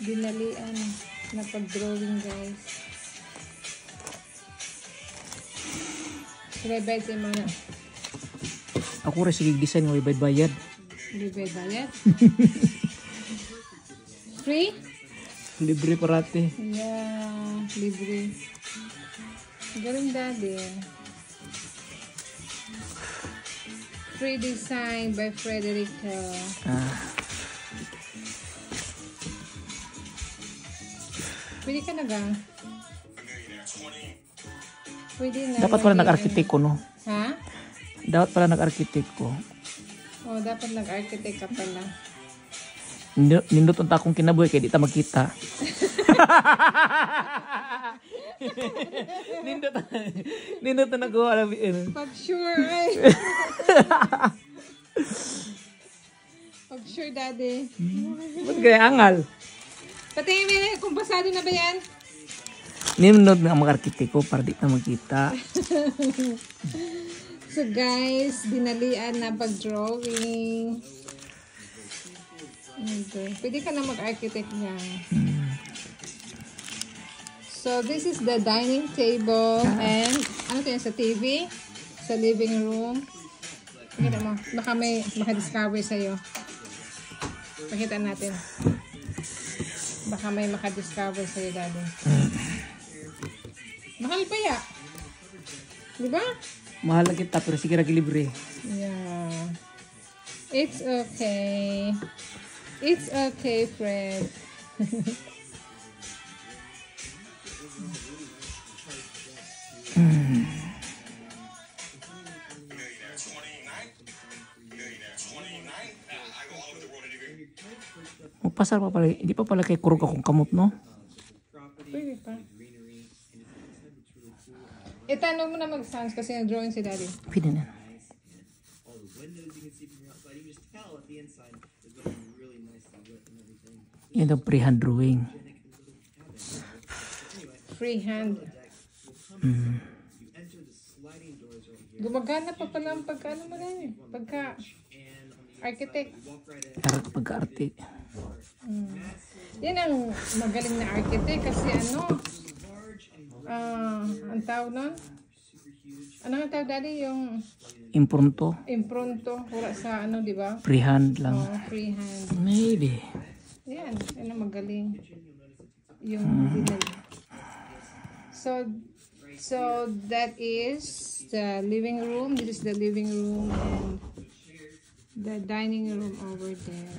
Dinalian na pag-drawing, guys. Bye-bye sa mga. Ako rin sige design ng bayad. Libre bayad? Free? Libre parati. Yeah, libre. Galing daddy. Free design by Frederica. Pwede ka na gang? Pwede na. Dapat pala nag-architect ko, no? Ha? Dapat pala nag-architect ko. Oh, dapat nag-architect ka pala. Nindot ang takong kinabuhi kaya di ta magkita. Nindot na nagawa. Pag sure, ay. Pag sure, daddy. Ba't kaya angal? Patingin mo na kung basado na ba yan? Nindot na ang mga architect ko para di ta magkita. So guys, dinalian na pag-drawing. Okay. Pwede ka na mag-architect niya. So this is the dining table and ano to yan sa TV? Sa living room. Pakita mo. Baka may makadiscover sa'yo. Pakita natin. Baka may makadiscover sa'yo, daddy. Mahal pa ya. Diba? Mahal lang kita pero sige lagi libre. Yeah. It's okay. It's okay, Fred. Magpasar pa pala. Hindi pa pala kay kurog akong kamot, no? Pwede pa. Itanong mo na mag-sounds kasi nag-drawing si daddy. Pwede na. Yan ang freehand drawing. Freehand. Gumagana pa pala ang pagka ano mo na eh. Pagka architect. Pagka-arte. Yan ang magaling na architect kasi ano, ang tawag nun? Ano ang tawag daddy? Yung Impronto. wala sa ano, di ba? Freehand lang. Oh, freehand. Maybe. Yan ang magaling. Yung dinali. So that is the living room. This is the living room and the dining room over there.